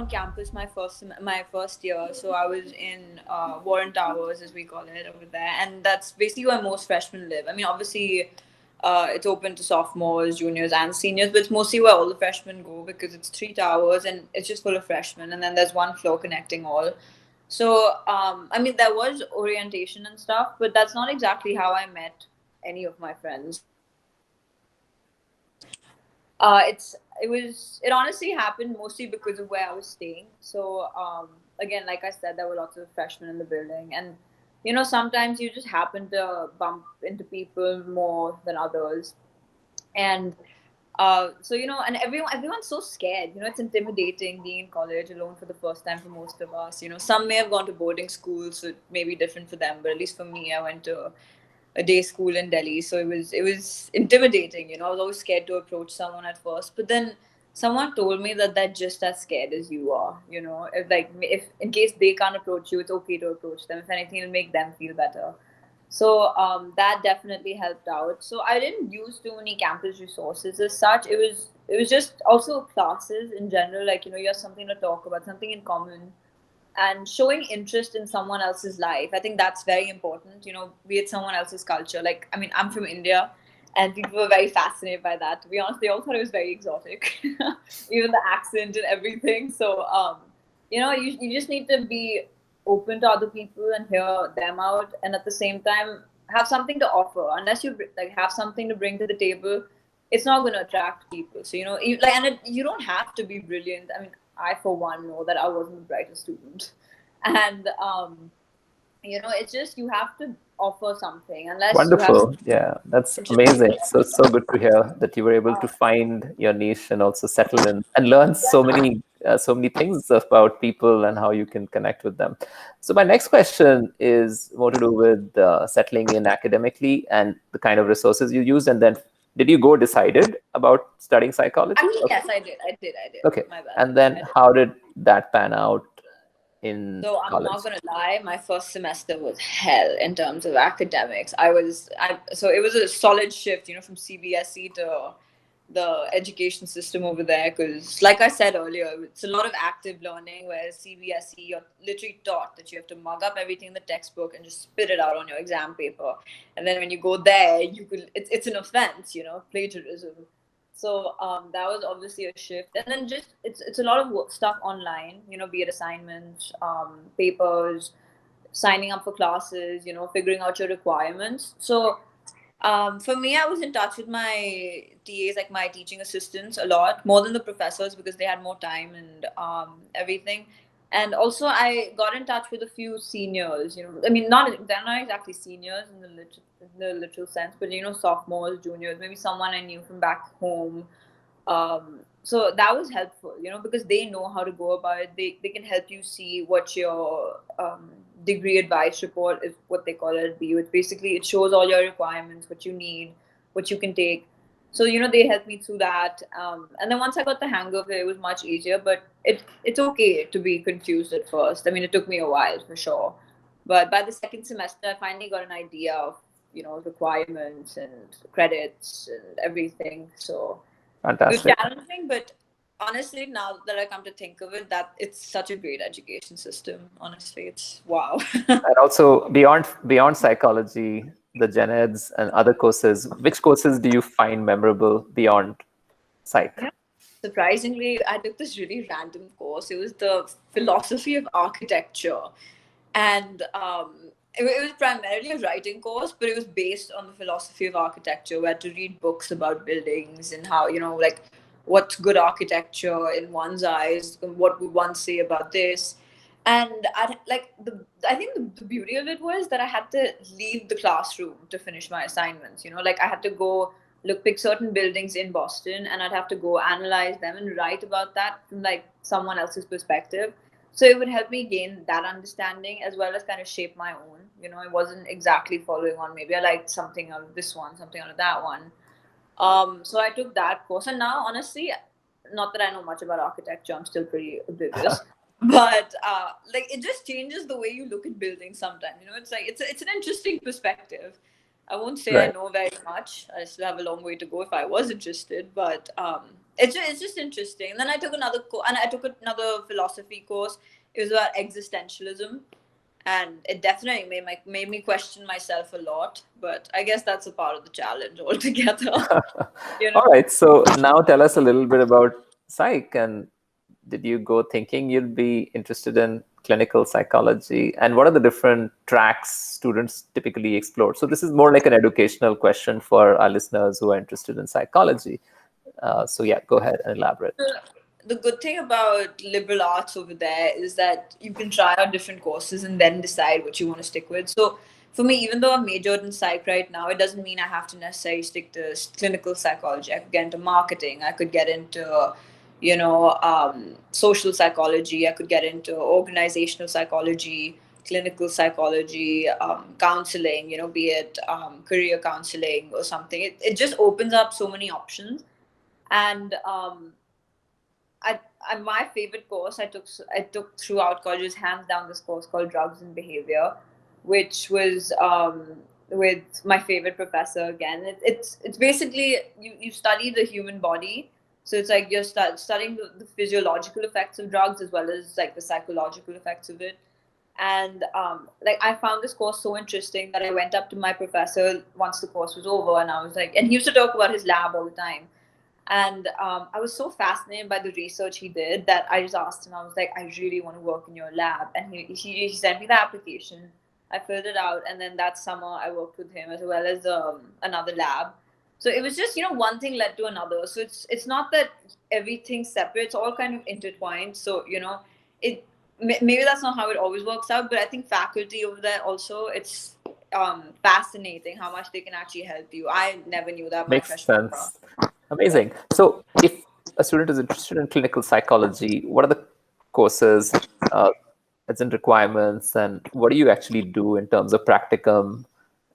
on campus my first year. So I was in Warren Towers, as we call it, over there, and that's basically where most freshmen live. I mean, obviously, it's open to sophomores, juniors, and seniors, but it's mostly where all the freshmen go because it's 3 towers and it's just full of freshmen, and then there's one floor connecting all. So, I mean, there was orientation and stuff, but that's not exactly how I met any of my friends. It honestly happened mostly because of where I was staying. So, again, like I said, there were lots of freshmen in the building, and sometimes you just happen to bump into people more than others, and so and everyone's so scared. It's intimidating being in college alone for the first time for most of us. Some may have gone to boarding schools, so it may be different for them, but at least for me, I went to a day school in Delhi, so it was intimidating. I was always scared to approach someone at first, but then someone told me that they're just as scared as you are. If in case they can't approach you, it's okay to approach them. If anything, it'll make them feel better. So that definitely helped out. So I didn't use too many campus resources as such. It was just also classes in general. Like you have something to talk about, something in common, and showing interest in someone else's life. I think that's very important. Be it someone else's culture. Like I mean, I'm from India, and people were very fascinated by that. To be honest, they all thought it was very exotic, even the accent and everything. So you just need to be open to other people and hear them out, and at the same time have something to offer. Unless you like have something to bring to the table, it's not going to attract people. So you don't have to be brilliant. I mean, I for one know that I wasn't the brightest student, and it's just you have to offer something. Unless you have Wonderful. Yeah, that's amazing. So good to hear that you were able to find your niche and also settle in and learn so many things about people and how you can connect with them. So my next question is more to do with settling in academically and the kind of resources you use. And then, did you go decided about studying psychology? Actually, yes, I did. Okay. My bad. And then how did that pan out in So I'm college? not gonna lie, my first semester was hell in terms of academics. So it was a solid shift, from CBSE to the education system over there. Because, like I said earlier, it's a lot of active learning. Whereas CBSE, you're literally taught that you have to mug up everything in the textbook and just spit it out on your exam paper. And then when you go there, it's an offense, plagiarism. So that was obviously a shift, and then just it's a lot of stuff online, be it assignments, papers, signing up for classes, figuring out your requirements. So for me, I was in touch with my TAs, like my teaching assistants, a lot more than the professors because they had more time and everything. And also, I got in touch with a few seniors. I mean, they're not exactly seniors in the literal sense, but sophomores, juniors, maybe someone I knew from back home. So that was helpful, because they know how to go about it. They can help you see what your degree advice report is, what they call it, be, which basically it shows all your requirements, what you need, what you can take. So they helped me through that, and then once I got the hang of it, it was much easier. But it's okay to be confused at first. I mean, it took me a while for sure, but by the second semester, I finally got an idea of requirements and credits and everything. So it was Fantastic. challenging, but honestly, now that I come to think of it, that it's such a great education system. Honestly, it's wow. And also beyond psychology, the gen eds and other courses, which courses do you find memorable beyond psych? Yeah. Surprisingly, I took this really random course. It was the philosophy of architecture, and it was primarily a writing course, but it was based on the philosophy of architecture. We had to read books about buildings and how like what's good architecture in one's eyes, and what would one say about this. And I think the beauty of it was that I had to leave the classroom to finish my assignments. Like I had to go pick certain buildings in Boston, and I'd have to go analyze them and write about that from like someone else's perspective. So it would help me gain that understanding as well as kind of shape my own. I wasn't exactly following on. Maybe I liked something out of this one, something out of that one. So I took that course, and now honestly, not that I know much about architecture, I'm still pretty oblivious. But like it just changes the way you look at buildings sometimes. It's like it's an interesting perspective. I won't say I Right. know very much. I still have a long way to go if I was interested, but it's just interesting. And then I took another philosophy course. It was about existentialism, and it definitely made me question myself a lot. But I guess that's a part of the challenge altogether. You know. All right. So now tell us a little bit about psych. And did you go thinking you'd be interested in clinical psychology? And what are the different tracks students typically explore? So this is more like an educational question for our listeners who are interested in psychology. So yeah, go ahead and elaborate. The good thing about liberal arts over there is that you can try out different courses and then decide what you want to stick with. So for me, even though I'm majored in psych right now, it doesn't mean I have to necessarily stick to clinical psychology. I could get into marketing. I could get into, social psychology. I could get into organizational psychology, clinical psychology, counseling. Be it career counseling or something. It just opens up so many options. And my favorite course I took throughout college is hands down this course called Drugs and Behavior, which was with my favorite professor again. It's basically you study the human body, so it's like you're studying the physiological effects of drugs as well as like the psychological effects of it. And like I found this course so interesting that I went up to my professor once the course was over, and I was like, and he used to talk about his lab all the time. And I was so fascinated by the research he did that I just asked him, I was like, I really want to work in your lab. And he sent me the application. I filled it out. And then that summer, I worked with him as well as another lab. So it was just, one thing led to another. So it's not that everything's separate, it's all kind of intertwined. So, it maybe that's not how it always works out. But I think faculty over there also, it's fascinating how much they can actually help you. I never knew that my Makes freshman year. sense. Amazing. So if a student is interested in clinical psychology, what are the courses, as in requirements, and what do you actually do in terms of practicum,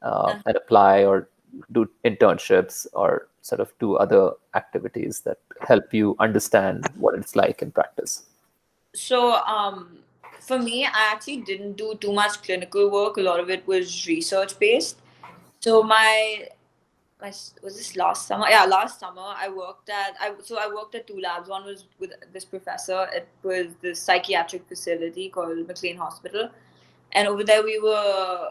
and apply or do internships or sort of do other activities that help you understand what it's like in practice? So, for me, I actually didn't do too much clinical work. A lot of it was research based. So my was this last summer? Yeah, last summer I worked at two labs. One was with this professor. It was this psychiatric facility called McLean Hospital, and over there we were,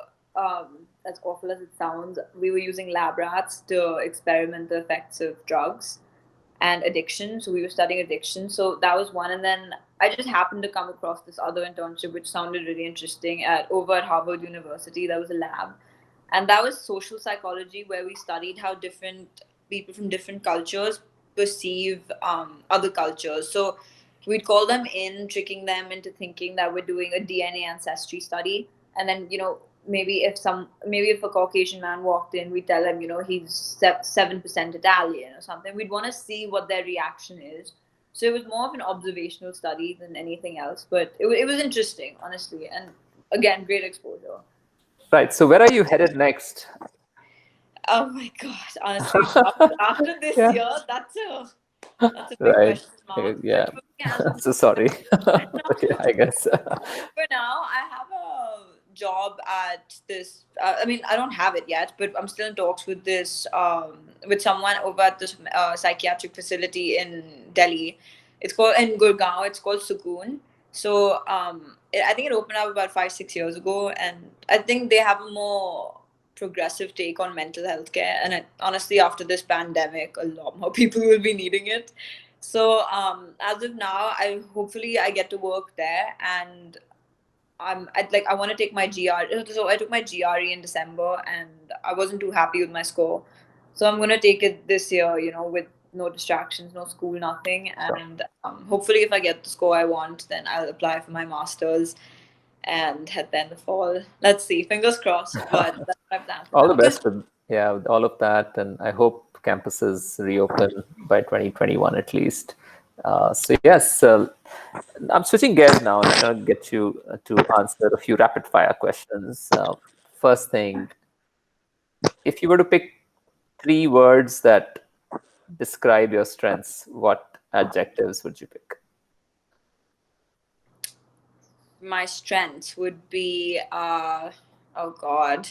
as awful as it sounds, we were using lab rats to experiment the effects of drugs and addiction. So we were studying addiction. So that was one. And then I just happened to come across this other internship, which sounded really interesting over at Harvard University. There was a lab. And that was social psychology, where we studied how different people from different cultures perceive other cultures. So we'd call them in, tricking them into thinking that we're doing a DNA ancestry study. And then, maybe if a Caucasian man walked in, we tell him, he's 7% Italian or something. We'd want to see what their reaction is. So it was more of an observational study than anything else, but it was interesting, honestly, and again, great exposure. Right. So where are you headed next? Oh my gosh, honestly, after this Yeah. year, that's a big Right. question mark. Yeah. But for me, as of So sorry. But yeah, I guess. for now, I have a job at this. I mean, I don't have it yet, but I'm still in talks with this with someone over at this psychiatric facility in Delhi. It's called in Gurgaon. It's called Sukoon. So I think it opened up about 5 6 years ago, and I think they have a more progressive take on mental health care. And honestly, after this pandemic, a lot more people will be needing it. So as of now, I get to work there, and I want to take my GR. So I took my GRE in December, and I wasn't too happy with my score. So I'm gonna take it this year, with no distractions, no school, nothing, Sure. and hopefully, if I get the score I want, then I'll apply for my masters and head there in the fall. Let's see, fingers crossed. But that's what I've planned for All the now. Because best with all of that, and I hope campuses reopen by 2021 at least. So yes, I'm switching gears now, and I'm going to get you to answer a few rapid fire questions. First thing, if you were to pick three words that describe your strengths, what adjectives would you pick? my strengths would be Oh God.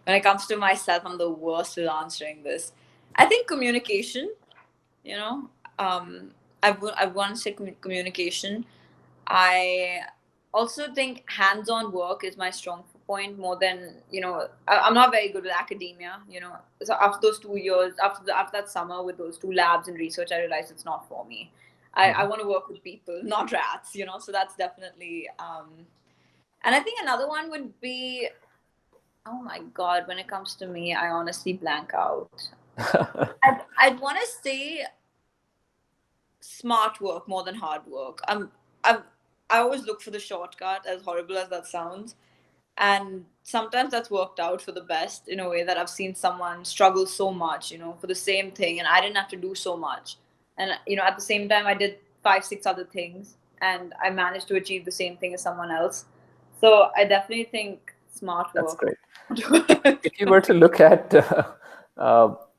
When it comes to myself, I'm the worst at answering this. I think communication, you know, I want to say communication. I also think hands-on work is my strong point more than, I'm not very good with academia, So after those 2 years, after that summer with those two labs and research, I realized it's not for me. I want to work with people, not rats, So that's definitely. And I think another one would be, oh my God, when it comes to me, I honestly blank out. I'd want to say smart work more than hard work. I'm I always look for the shortcut, as horrible as that sounds. And sometimes that's worked out for the best in a way that I've seen someone struggle so much, for the same thing, and I didn't have to do so much. And at the same time I did 5, 6 other things and I managed to achieve the same thing as someone else. So I definitely think smart That's work. great. If you were to look at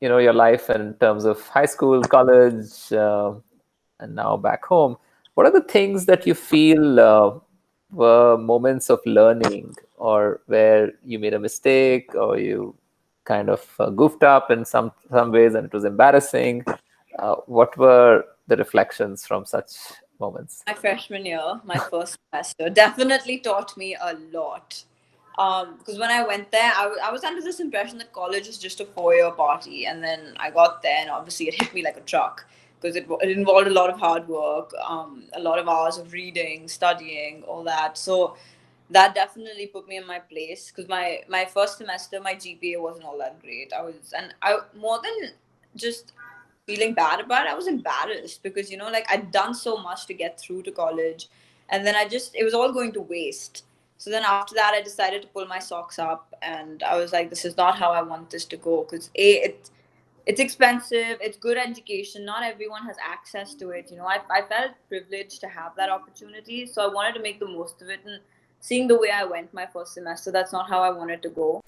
your life in terms of high school, college, and now back home, what are the things that you feel were moments of learning, or where you made a mistake, or you kind of goofed up in some ways and it was embarrassing? What were the reflections from such moments? My freshman year, my first semester, definitely taught me a lot. Because when I went there, I was under this impression that college is just a 4-year party. And then I got there, and obviously it hit me like a truck because it involved a lot of hard work, a lot of hours of reading, studying, all that. So that definitely put me in my place because my first semester, my GPA wasn't all that great. I more than just feeling bad about it, I was embarrassed because like I'd done so much to get through to college, and then it was all going to waste. So then after that, I decided to pull my socks up, and I was like, this is not how I want this to go, because it's expensive, it's good education, not everyone has access to it. I felt privileged to have that opportunity, so I wanted to make the most of it. And seeing the way I went my first semester, that's not how I wanted to go.